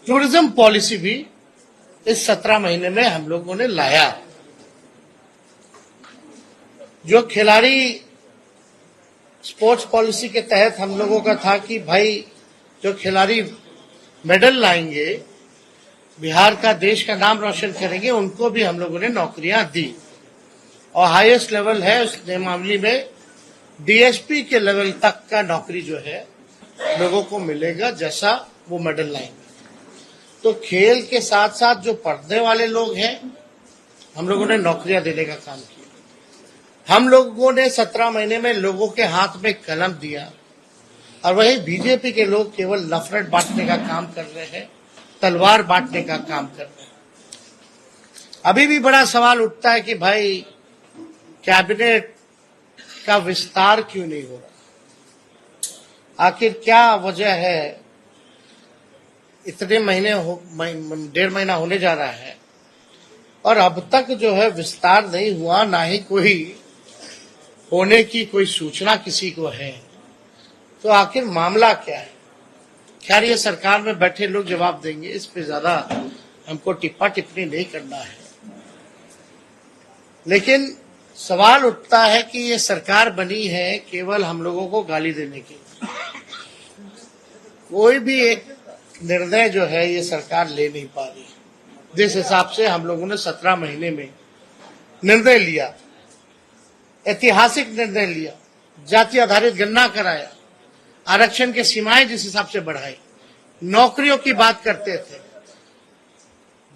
Tourism policy भी इस 17 महीने में हम लोगों ने लाया। जो खिलाड़ी स्पोर्ट्स पॉलिसी के तहत हम लोगों का था कि भाई जो खिलाड़ी मेडल लाएंगे, बिहार का, देश का नाम रोशन करेंगे, उनको भी हम लोगों ने नौकरियां दी। और हाईएस्ट लेवल है उस मामले में डीएसपी के लेवल तक का नौकरी जो है लोगों को मिलेगा, जैसा वो मेडल लाएंगे। तो खेल के साथ साथ जो पढ़ने वाले लोग हैं, हम लोगों ने नौकरियां देने का काम किया। हम लोगों ने 17 महीने में लोगों के हाथ में कलम दिया, और वही बीजेपी के लोग केवल नफरत बांटने का काम कर रहे हैं, तलवार बांटने का काम कर रहे हैं। अभी भी बड़ा सवाल उठता है कि भाई कैबिनेट का विस्तार क्यों नहीं हो रहा, आखिर क्या वजह है। इतने महीने 1.5 महीना होने जा रहा है और अब तक जो है विस्तार नहीं हुआ, ना ही कोई होने की कोई सूचना किसी को है। तो आखिर मामला क्या है। खैर, ये सरकार में बैठे लोग जवाब देंगे, इस पे ज्यादा हमको टिप्पा टिप्पणी नहीं करना है। लेकिन सवाल उठता है कि ये सरकार बनी है केवल हम लोगों को गाली देने की। कोई भी एक निर्णय जो है ये सरकार ले नहीं पा रही। जिस हिसाब से हम लोगों ने 17 महीने में निर्णय लिया, ऐतिहासिक निर्णय लिया, जाति आधारित गणना कराया, आरक्षण की सीमाएं जिस हिसाब से बढ़ाई, नौकरियों की बात करते थे,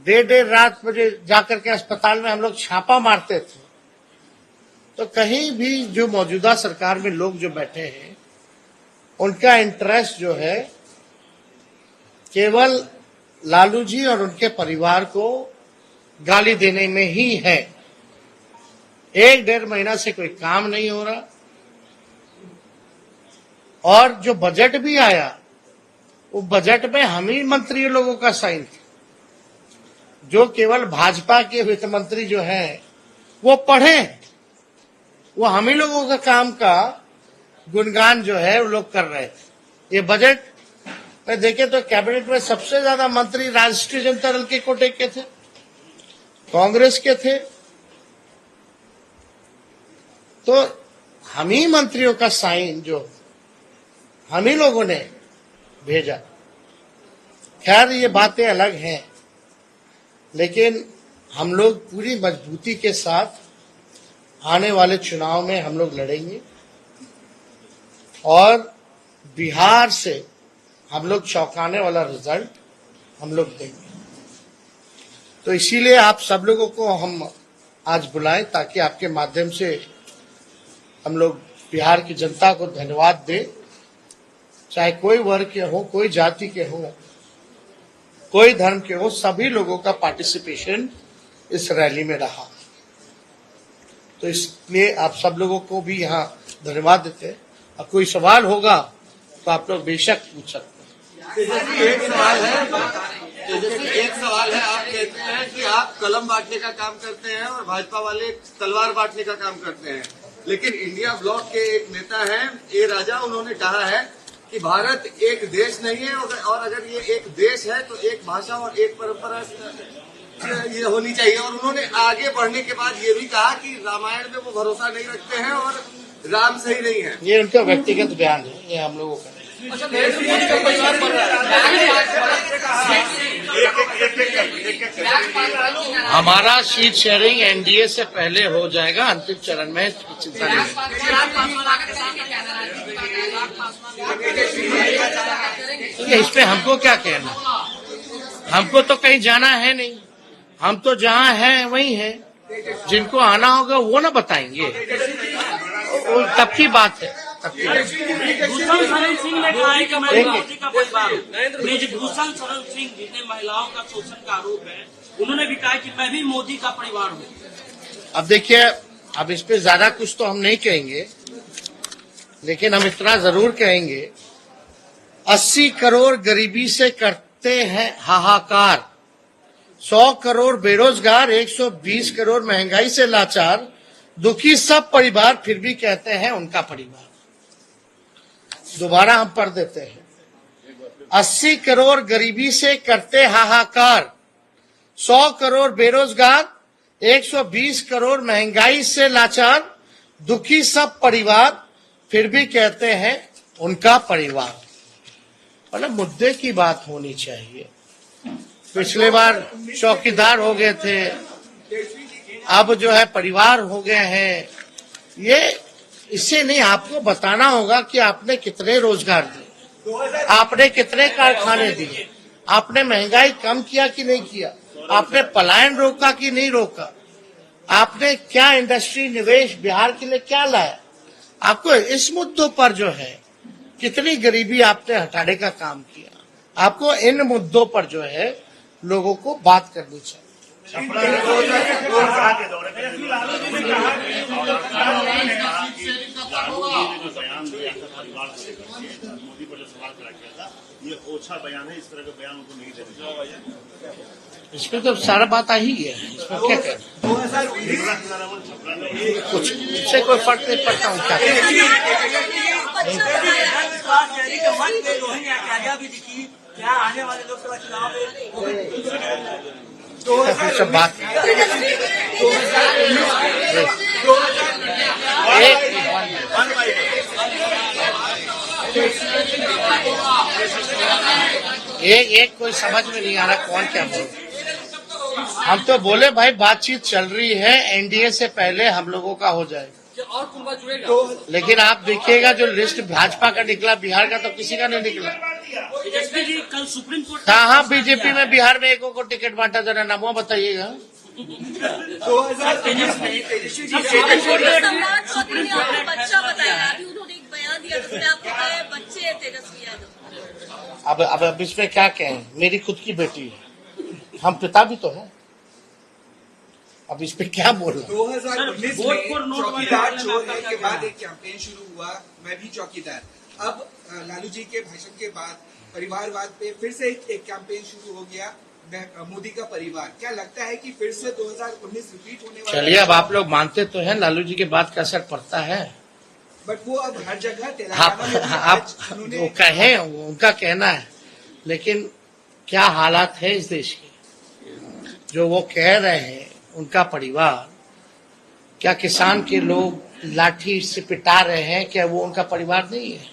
देर रात बजे जाकर के अस्पताल में हम लोग छापा मारते थे। तो कहीं भी जो मौजूदा सरकार में लोग जो बैठे हैं, उनका इंटरेस्ट जो है केवल लालू जी और उनके परिवार को गाली देने में ही है। 1.5 महीना से कोई काम नहीं हो रहा, और जो बजट भी आया वो बजट में हम ही मंत्री लोगों का साइन था। जो केवल भाजपा के वित्त मंत्री जो हैं वो पढ़े, वो हम ही लोगों का काम का गुणगान जो है वो लोग कर रहे थे। ये बजट में देखे तो कैबिनेट में सबसे ज्यादा मंत्री राष्ट्रीय जनता दल के कोटे के थे, कांग्रेस के थे। तो हम ही मंत्रियों का साइन जो हम ही लोगों ने भेजा। खैर, ये बातें अलग हैं, लेकिन हम लोग पूरी मजबूती के साथ आने वाले चुनाव में हम लोग लड़ेंगे और बिहार से हम लोग चौंकाने वाला रिजल्ट हम लोग देंगे। तो इसीलिए आप सब लोगों को हम आज बुलाएं, ताकि आपके माध्यम से हम लोग बिहार की जनता को धन्यवाद दें। चाहे कोई वर्ग के हो, कोई जाति के हो, कोई धर्म के हो, सभी लोगों का पार्टिसिपेशन इस रैली में रहा। तो इसलिए आप सब लोगों को भी यहाँ धन्यवाद देते हैं। और कोई सवाल होगा तो आप लोग बेशक पूछ सकते हैं। एक सवाल है, आप कहते हैं कि आप कलम बांटने का काम करते हैं और भाजपा वाले तलवार बांटने का काम करते हैं, लेकिन इंडिया ब्लॉक के एक नेता हैं ए राजा, उन्होंने कहा है कि भारत एक देश नहीं है, और अगर ये एक देश है तो एक भाषा और एक परंपरा ये होनी चाहिए। और उन्होंने आगे बढ़ने के बाद ये भी कहा कि रामायण में वो भरोसा नहीं रखते हैं और राम सही नहीं है। ये उनका व्यक्तिगत बयान है, ये हम लोगों का। हमारा सीट शेयरिंग एनडीए से पहले हो जाएगा, अंतिम चरण में चिंता नहीं। इस पे हमको क्या कहना, हमको तो कहीं जाना है नहीं, हम तो जहाँ हैं वहीं हैं। जिनको आना होगा वो ना बताएंगे, वो तब की बात है। भूषण शरण सिंह ने कहा है कि मैं मोदी का परिवार हूँ। ब्रिजभूषण शरण सिंह, जिन्हें महिलाओं का शोषण का आरोप है, उन्होंने भी कहा कि मैं भी मोदी का परिवार हूँ। अब देखिए, अब इस पे ज्यादा कुछ तो हम नहीं कहेंगे, लेकिन हम इतना जरूर कहेंगे, 80 करोड़ गरीबी से करते हैं हाहाकार, 100 करोड़ बेरोजगार, 120 करोड़ महंगाई से लाचार, दुखी सब परिवार, फिर भी कहते हैं उनका परिवार। दोबारा हम पढ़ देते हैं। 80 करोड़ गरीबी से करते हाहाकार, 100 करोड़ बेरोजगार, 120 करोड़ महंगाई से लाचार, दुखी सब परिवार, फिर भी कहते हैं उनका परिवार। मतलब मुद्दे की बात होनी चाहिए। पिछले बार चौकीदार हो गए थे, अब जो है परिवार हो गए हैं। ये इससे नहीं, आपको बताना होगा कि आपने कितने रोजगार दिए, आपने कितने कारखाने दिए, आपने महंगाई कम किया कि नहीं किया, आपने पलायन रोका कि नहीं रोका, आपने क्या इंडस्ट्री निवेश बिहार के लिए क्या लाया। आपको इस मुद्दों पर जो है कितनी गरीबी आपने हटाने का काम किया, आपको इन मुद्दों पर जो है लोगों को बात करनी चाहिए। मोदी पर जो सवाल खड़ा किया था, ये ओछा बयान है, इस तरह का बयान उनको नहीं देना। इसमें तो सारा बात आई है, इसमें क्या कहना, कुछ इससे कोई फर्क नहीं पड़ता उनका। क्या आने वाले लोकसभा चुनाव में सब बात एक कोई समझ में नहीं आ रहा कौन क्या बोल। हम तो बोले भाई बातचीत चल रही है, एनडीए से पहले हम लोगों का हो जाएगा। और लेकिन आप देखिएगा जो लिस्ट भाजपा का निकला, बिहार का तो किसी का नहीं निकला। तेजस्वी जी कल सुप्रीम कोर्ट कहाँ बीजेपी में बिहार में एक को टिकट बांटा, जरा नामों बताइएगा। बच्चा बताया, अभी उन्होंने एक बयान दिया जिसमें आपको कहा है बच्चे हैं तेजस्वी यादव। अब इसमें क्या कहें, मेरी खुद की बेटी है, हम पिता भी तो हैं, अब इस पे क्या बोल रहा। 2019 में चौकीदार चोर है के बाद एक कैंपेन शुरू हुआ, मैं भी चौकीदार। अब लालू जी के भाषण के बाद परिवारवाद पे फिर से एक कैंपेन शुरू हो गया, मोदी का परिवार। क्या लगता है कि फिर से 2019 रिपीट होने वाला है? चलिए, अब आप लोग मानते तो हैं लालू जी के बात का असर पड़ता है, बट वो अब हर जगह तेलंगाना में आप वो कहें, उनका कहना है, लेकिन क्या हालात है इस देश के, जो वो कह रहे हैं उनका परिवार, क्या किसान के लोग लाठी से पिटा रहे हैं, क्या वो उनका परिवार नहीं है?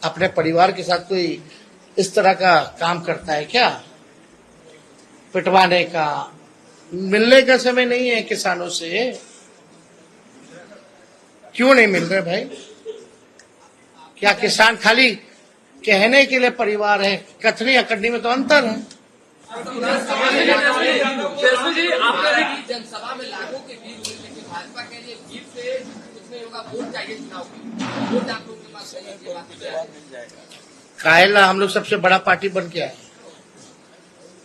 अपने परिवार के साथ कोई इस तरह का काम करता है क्या, पिटवाने का? मिलने का समय नहीं है किसानों से, क्यों नहीं मिल रहे भाई? क्या किसान खाली कहने के लिए परिवार है? कथनी अकड़नी में तो अंतर है। जनसभा में लागू के बीच भाजपा के लिए जीत से कुछ नहीं होगा, वोट चाहिए चुनाव में, वोट आप लोगों के पास चाहिए। काहेला हम लोग सबसे बड़ा पार्टी बन के आए,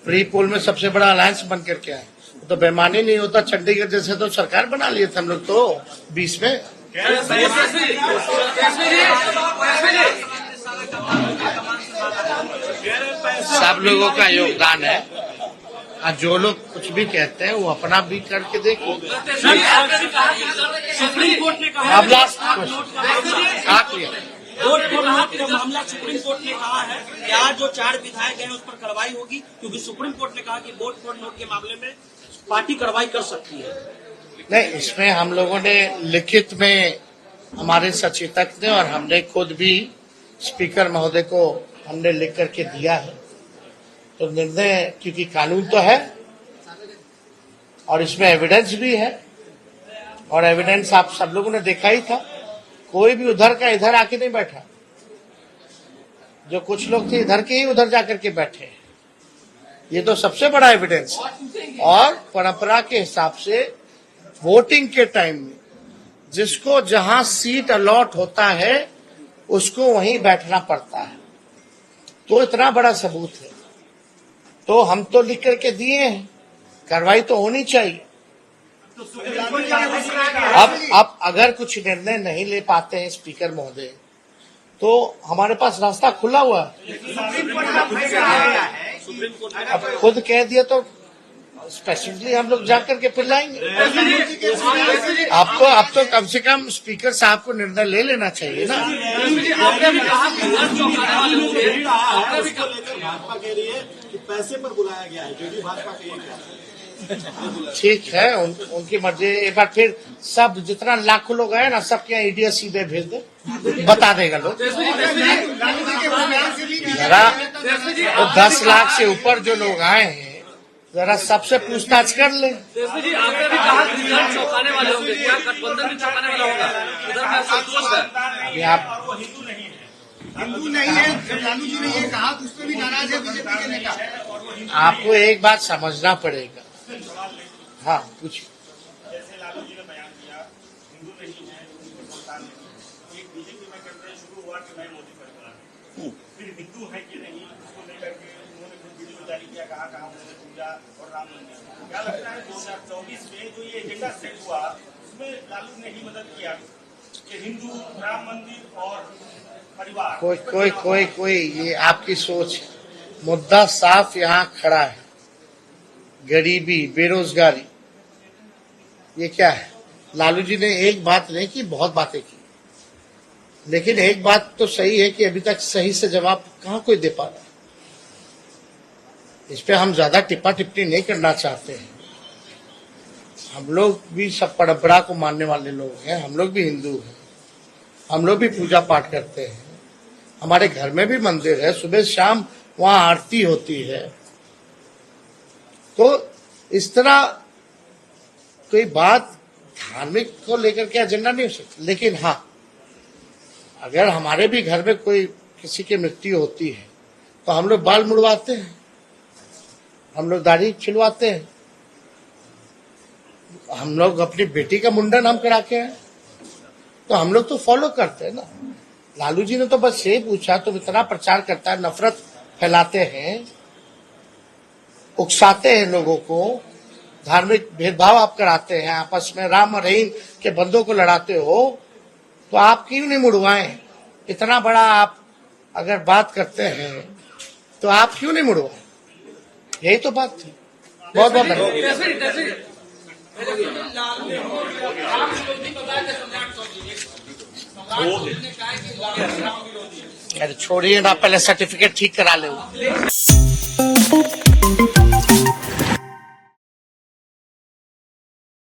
प्री पोल में सबसे बड़ा अलायंस बन करके आए, तो बेमानी नहीं होता। चंडीगढ़ जैसे तो सरकार बना लिए थे हम लोग तो 20 में। सब लोगों का योगदान है, और जो लोग कुछ भी कहते हैं वो अपना भी करके देखो। सुप्रीम कोर्ट ने कहा, अब लास्ट क्वेश्चन, वोट को नोट का मामला सुप्रीम कोर्ट ने कहा है कि आज जो 4 विधायक हैं उस पर कार्रवाई होगी, क्योंकि सुप्रीम कोर्ट ने कहा कि वोट फॉर नोट के मामले में पार्टी कार्रवाई कर सकती है। नहीं, इसमें हम लोगों ने लिखित में, हमारे सचेतक ने और हमने खुद भी स्पीकर महोदय को हमने लिख करके दिया है, तो निर्णय, क्योंकि कानून तो है और इसमें एविडेंस भी है, और एविडेंस आप सब लोगों ने देखा ही था, कोई भी उधर का इधर आके नहीं बैठा, जो कुछ लोग थे इधर के ही उधर जाकर के बैठे, ये तो सबसे बड़ा एविडेंस है। और परंपरा के हिसाब से वोटिंग के टाइम में जिसको जहां सीट अलॉट होता है उसको वहीं बैठना पड़ता है, तो इतना बड़ा सबूत है, तो हम तो लिख करके दिए हैं, कार्रवाई तो होनी चाहिए। अब अगर कुछ निर्णय नहीं ले पाते हैं स्पीकर महोदय, तो हमारे पास रास्ता खुला हुआ है। अब खुद कह दिया तो स्पेसिफिकली हम लोग जाकर के फिर लाएंगे। अब तो कम से कम स्पीकर साहब को निर्णय ले लेना चाहिए ना। भाजपा कह रही है कि पैसे पर बुलाया गया है, जो भी भाजपा के ठीक है, उनकी मर्जी। एक बार फिर सब जितना लाखों लोग आए ना, सबके यहाँ ईडीएस सीधे भेज दे, बता देगा लोग। जरा 10 लाख से ऊपर जो लोग आए हैं, जरा सबसे पूछताछ कर ले। आपने भी कहा गुजरात चौंकाने वाले होंगे, क्या गठबंधन भी चौंकाने वाला होगा? उधर में संतोष है। अभी आप हिंदू नहीं है, लालू जी ने ये कहा, उस पर भी नाराज है बीजेपी के नेता। आपको एक बात समझना पड़ेगा। हाँ, पूछिए। जैसे लालू जी ने बयान दिया, हिंदू नहीं है, हिंदुस्तान में एक बीजेपी में कैंपेन शुरू हुआ कि मैं मोदी परिवार हूँ, फिर हिंदू है कि नहीं उसको लेकर के उन्होंने कुछ वीडियो जारी किया, कहा उन्होंने पूजा और राम मंदिर। क्या लगता है 2024 में जो ये एजेंडा सेट हुआ, उसमें लालू ने ही मदद किया कि हिंदू, राम मंदिर और परिवार? कोई ये आपकी सोच है। मुद्दा साफ यहाँ खड़ा है, गरीबी, बेरोजगारी। ये क्या है? लालू जी ने एक बात नहीं की, बहुत बातें की, लेकिन एक बात तो सही है कि अभी तक सही से जवाब कहाँ कोई दे पा रहा है। इस पे हम ज्यादा टिप्पा टिप्पणी नहीं करना चाहते हैं। हम लोग भी सब परंपरा को मानने वाले लोग हैं, हम लोग भी हिंदू हैं, हम लोग भी पूजा पाठ करते हैं, हमारे घर में भी मंदिर है, सुबह शाम वहां आरती होती है। तो इस तरह कोई बात धार्मिक को लेकर के एजेंडा नहीं हो सकती। लेकिन हाँ, अगर हमारे भी घर में कोई किसी की मृत्यु होती है तो हम लोग बाल मुड़वाते हैं, हम लोग दाढ़ी छिलवाते हैं, हम लोग अपनी बेटी का मुंडन हम करा के हैं, तो हम लोग तो फॉलो करते हैं ना। लालू जी ने तो बस ये पूछा, तो इतना प्रचार करता है, नफरत फैलाते हैं, उकसाते हैं लोगों को, धार्मिक भेदभाव आप कराते हैं, आपस में राम और रहीम के बंदों को लड़ाते हो, तो आप क्यों नहीं मुड़वाएं? इतना बड़ा आप अगर बात करते हैं तो आप क्यों नहीं मुड़वाएं? यही तो बात थी। बहुत बहुत धन्यवाद। अरे छोड़िए ना, पहले सर्टिफिकेट ठीक करा ले।